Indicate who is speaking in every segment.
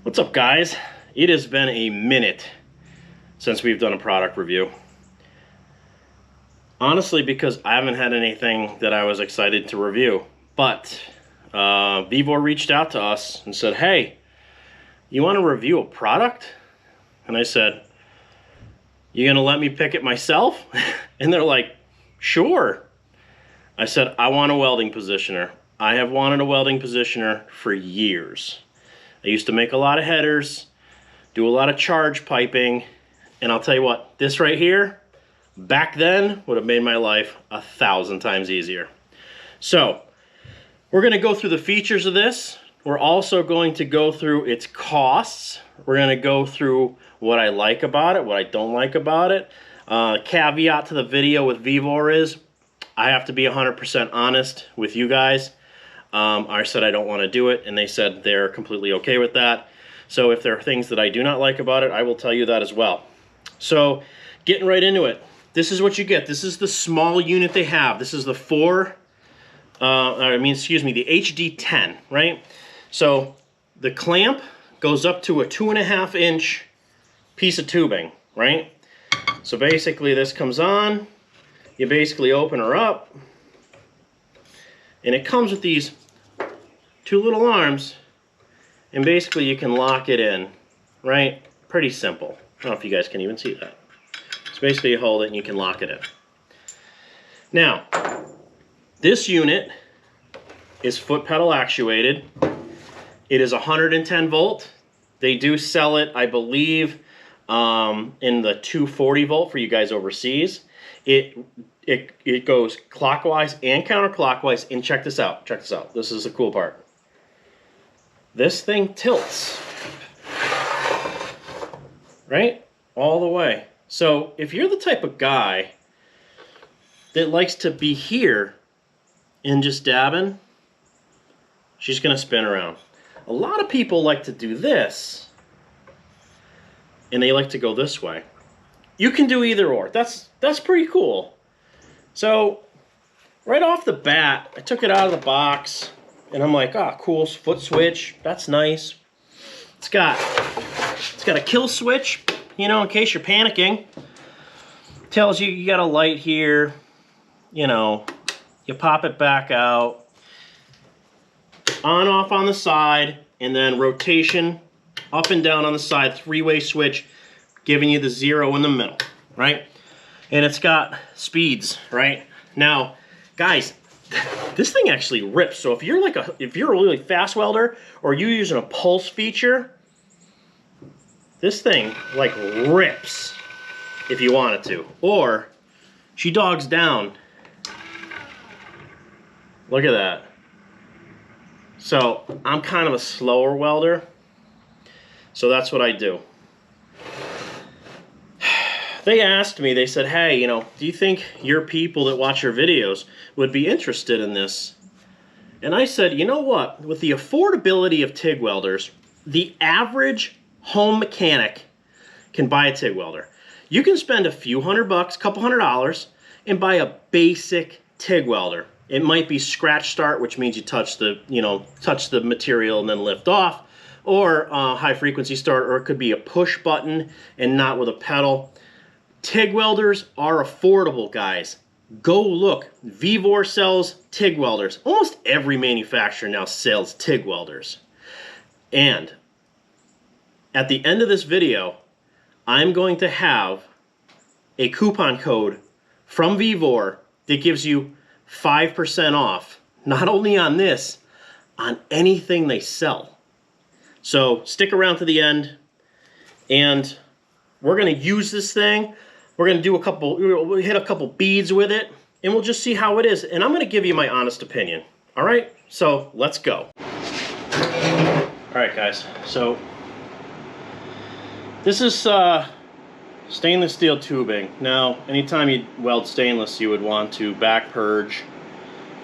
Speaker 1: What's up, guys? It has been a minute since we've done a product review. Honestly, because I haven't had anything that I was excited to review. But VEVOR reached out to us and said, hey, you want to review a product? And I said, you gonna let me pick it myself? And they're like, sure. I said, I want a welding positioner. I have wanted a welding positioner for years. I used to make a lot of headers, do a lot of charge piping, and I'll tell you what, this right here, back then, would have made my life 1,000 times easier. So, we're gonna go through the features of this. We're also going to go through its costs. We're gonna go through what I like about it, what I don't like about it. Caveat to the video with VEVOR is, I have to be 100% honest with you guys. I said I don't want to do it, and they said they're completely okay with that. So if there are things that I do not like about it, I will tell you that as well. So getting right into it, this is what you get. This is the small unit they have. This is the the HD10, right? So the clamp goes up to a 2.5 inch piece of tubing, right? So basically this comes on, you basically open her up, and it comes with these two little arms, and basically you can lock it in, right? Pretty simple. I don't know if you guys can even see that. So basically you hold it and you can lock it in. Now, this unit is foot pedal actuated. It is 110 volt. They do sell it, I believe, in the 240 volt for you guys overseas. It goes clockwise and counterclockwise, and check this out, check this out. This is the cool part. This thing tilts, right? All the way. So if you're the type of guy that likes to be here and just dabbing, she's gonna spin around. A lot of people like to do this, and they like to go this way. You can do either or. That's pretty cool. So right off the bat, I took it out of the box, and I'm like, ah, cool, foot switch. That's nice. It's got a kill switch, you know, in case you're panicking. Tells you got a light here. You know, you pop it back out. On, off on the side, and then rotation up and down on the side. 3-way switch, giving you the 0 in the middle, right? And it's got speeds, right? Now, guys, this thing actually rips. So if you're a really fast welder, or you're using a pulse feature, this thing like rips if you want it to. Or she dogs down. Look at that. So I'm kind of a slower welder, so that's what I do. They asked me, they said, hey, you know, do you think your people that watch your videos would be interested in this? And I said, you know what? With the affordability of TIG welders, the average home mechanic can buy a TIG welder. You can spend a few $100, couple $100, and buy a basic TIG welder. It might be scratch start, which means you touch the material and then lift off, or high frequency start, or it could be a push button and not with a pedal. TIG welders are affordable, guys. Go look. VEVOR sells TIG welders. Almost every manufacturer now sells TIG welders. And at the end of this video, I'm going to have a coupon code from VEVOR that gives you 5% off, not only on this, on anything they sell. So stick around to the end, and we're going to use this thing. We're going to do we'll hit a couple beads with it, and we'll just see how it is. And I'm going to give you my honest opinion. All right, so let's go. All right, guys, so this is stainless steel tubing. Now, anytime you weld stainless, you would want to back purge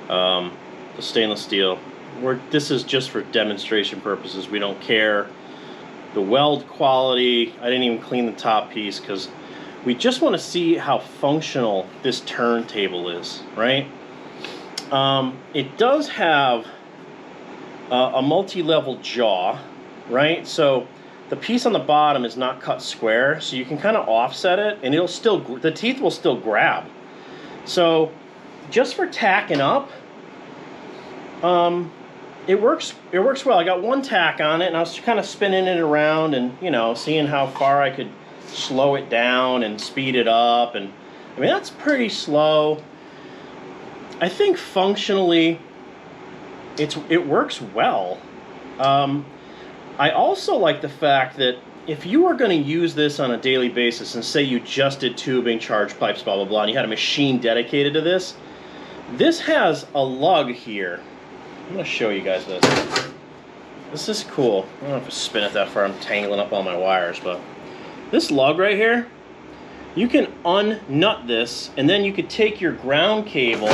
Speaker 1: the stainless steel. This is just for demonstration purposes. We don't care the weld quality. I didn't even clean the top piece because we just want to see how functional this turntable is, right? It does have a multi-level jaw, right? So the piece on the bottom is not cut square, so you can kind of offset it, and it'll still, the teeth will still grab. So just for tacking up, it works well. I got one tack on it, and I was kind of spinning it around and, you know, seeing how far I could slow it down and speed it up. And I mean, that's pretty slow. I think functionally it works well. I also like the fact that if you were going to use this on a daily basis, and say you just did tubing, charge pipes, blah blah blah, and you had a machine dedicated to this, this has a lug here. I'm going to show you guys this. This is cool. I don't know if I spin it that far, I'm tangling up all my wires, but this lug right here, you can unnut this, and then you could take your ground cable,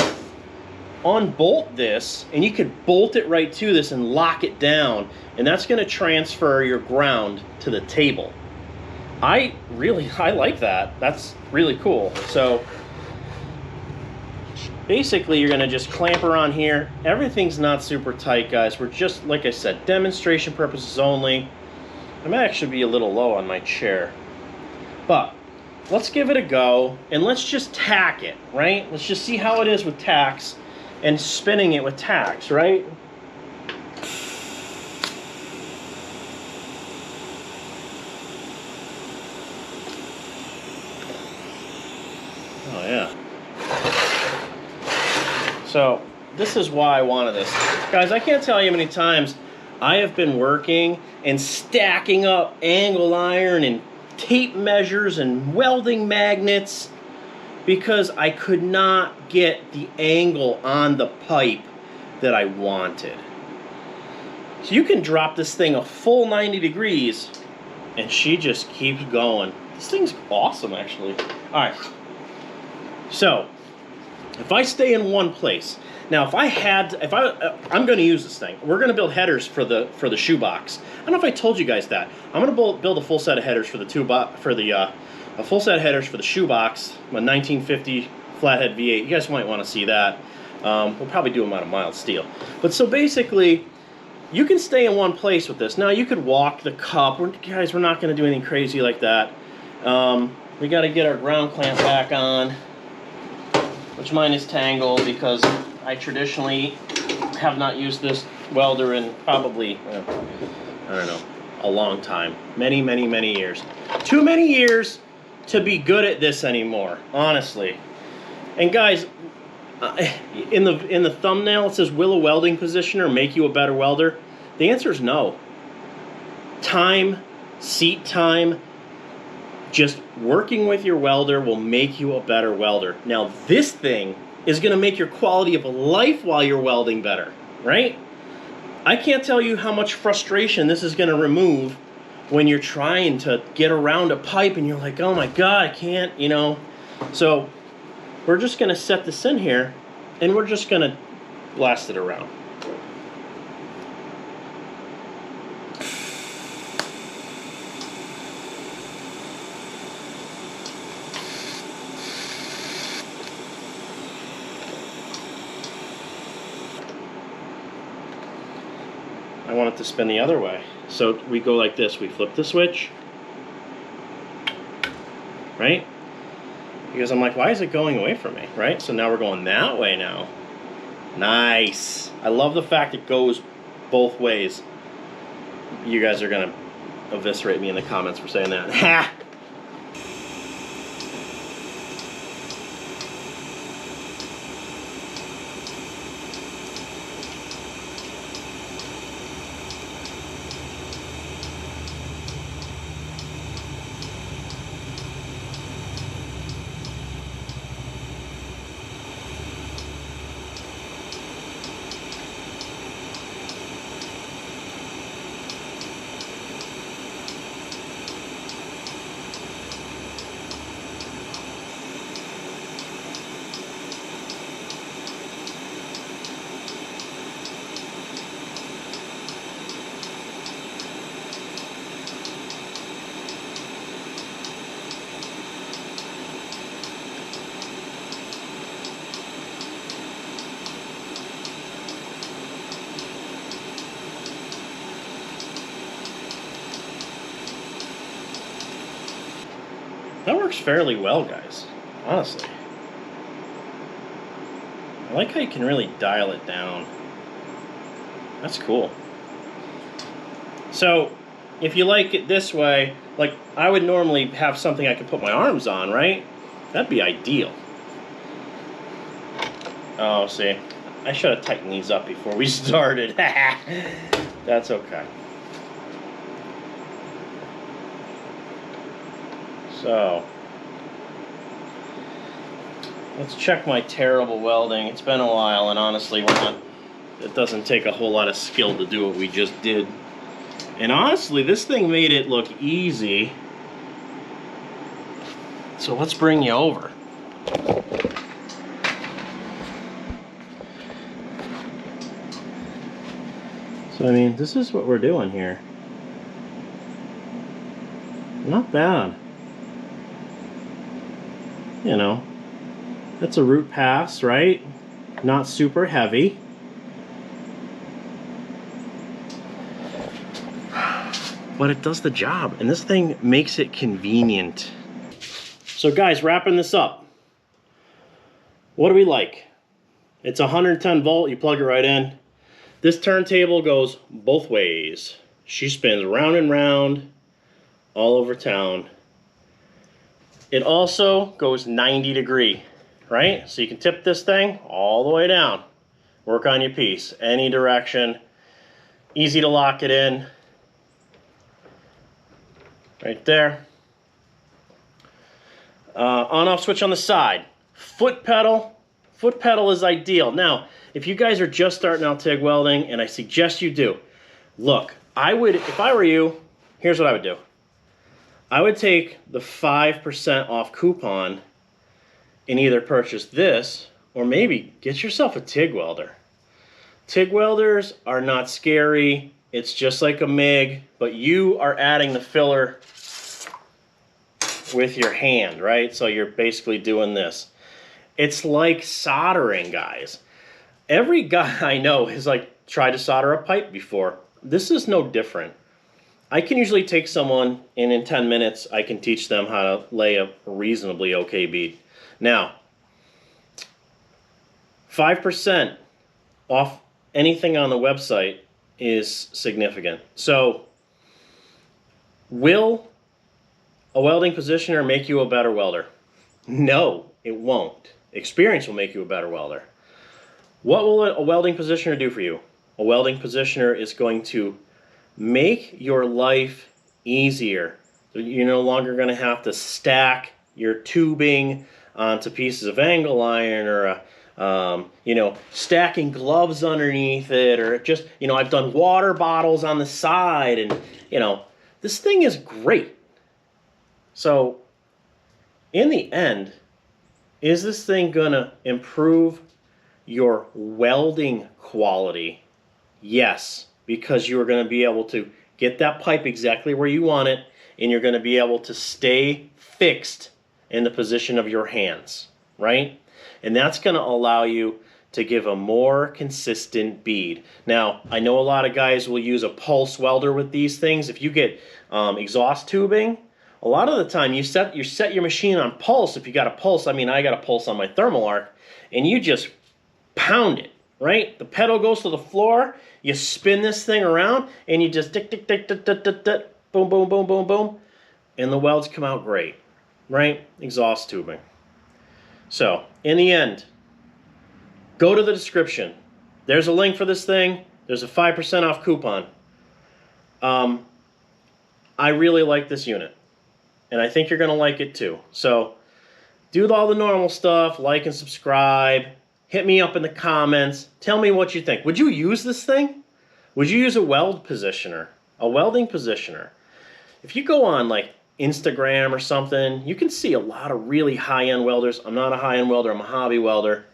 Speaker 1: unbolt this, and you could bolt it right to this and lock it down, and that's going to transfer your ground to the table. I like that. That's really cool. So basically you're going to just clamp her on here. Everything's not super tight, guys. We're just, like I said, demonstration purposes only. I might actually be a little low on my chair, but let's give it a go, and let's just tack it, right? Let's just see how it is with tacks and spinning it with tacks, right? Oh yeah. So this is why I wanted this. Guys, I can't tell you how many times I have been working and stacking up angle iron and tape measures and welding magnets because I could not get the angle on the pipe that I wanted. So you can drop this thing a full 90 degrees and she just keeps going. This thing's awesome, actually. All right. So if I stay in one place, now I'm going to use this thing. We're going to build headers for the shoebox. I don't know if I told you guys that. I'm going to build a full set of headers for a full set of headers for the shoebox, my 1950 flathead V8. You guys might want to see that. We'll probably do them out of mild steel. But so basically, you can stay in one place with this. Now you could walk the cup. Guys, we're not going to do anything crazy like that. We got to get our ground clamp back on, which mine is tangled because I traditionally have not used this welder in probably, I don't know, a long time. Many, many, many years. Too many years to be good at this anymore, honestly. And guys, in the thumbnail it says, will a welding positioner make you a better welder? The answer is no. Time, seat time, just working with your welder will make you a better welder. Now this thing is going to make your quality of life while you're welding better, right? I can't tell you how much frustration this is going to remove when you're trying to get around a pipe and you're like, oh my God, I can't, you know. So we're just going to set this in here and we're just going to blast it around. I want it to spin the other way. So we go like this. We flip the switch, right? Because I'm like, why is it going away from me, right? So now we're going that way now. Nice. I love the fact it goes both ways. You guys are going to eviscerate me in the comments for saying that. Ha! That works fairly well, guys, honestly. I like how you can really dial it down. That's cool. So, if you like it this way, like I would normally have something I could put my arms on, right? That'd be ideal. Oh, see, I should have tightened these up before we started. That's okay. So, let's check my terrible welding. It's been a while, and honestly, it doesn't take a whole lot of skill to do what we just did. And honestly, this thing made it look easy. So let's bring you over. So I mean, this is what we're doing here. Not bad. You know, that's a root pass, right? Not super heavy. But it does the job, and this thing makes it convenient. So guys, wrapping this up. What do we like? It's 110 volt, you plug it right in. This turntable goes both ways. She spins round and round all over town. It also goes 90 degree, right? So you can tip this thing all the way down. Work on your piece, any direction. Easy to lock it in. Right there. On-off switch on the side. Foot pedal. Foot pedal is ideal. Now, if you guys are just starting out TIG welding, and I suggest you do, look, if I were you, here's what I would do. I would take the 5% off coupon and either purchase this or maybe get yourself a TIG welder. TIG welders are not scary. It's just like a MIG, but you are adding the filler with your hand, right? So you're basically doing this. It's like soldering, guys. Every guy I know has like tried to solder a pipe before. This is no different. I can usually take someone and in 10 minutes I can teach them how to lay a reasonably okay bead. Now, 5% off anything on the website is significant. So, will a welding positioner make you a better welder? No, it won't. Experience will make you a better welder. What will a welding positioner do for you? A welding positioner is going to make your life easier. You're no longer going to have to stack your tubing onto pieces of angle iron or you know, stacking gloves underneath it, or just, you know, I've done water bottles on the side, and, you know, this thing is great. So, in the end, is this thing gonna improve your welding quality? Yes, because you're gonna be able to get that pipe exactly where you want it, and you're gonna be able to stay fixed in the position of your hands, right? And that's going to allow you to give a more consistent bead. Now, I know a lot of guys will use a pulse welder with these things. If you get exhaust tubing, a lot of the time you set your machine on pulse. If you got a pulse, I mean, I got a pulse on my thermal arc, and you just pound it, right? The pedal goes to the floor, you spin this thing around, and you just tick, tick, tick, tick, tick, tick, tick, boom, boom, boom, boom, boom, and the welds come out great, right? Exhaust tubing. So, in the end, go to the description. There's a link for this thing. There's a 5% off coupon. I really like this unit, and I think you're going to like it too. So, do all the normal stuff, like and subscribe. Hit me up in the comments. Tell me what you think. Would you use this thing? Would you use a weld positioner? A welding positioner? If you go on like Instagram or something, you can see a lot of really high-end welders. I'm not a high-end welder, I'm a hobby welder,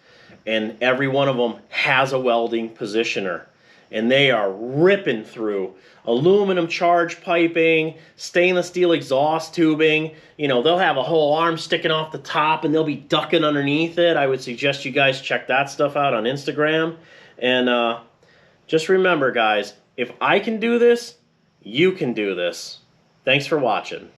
Speaker 1: and every one of them has a welding positioner, and they are ripping through aluminum charge piping, stainless steel exhaust tubing. You know, they'll have a whole arm sticking off the top and they'll be ducking underneath it. I would suggest you guys check that stuff out on Instagram. And just remember, guys, if I can do this, you can do this. Thanks for watching.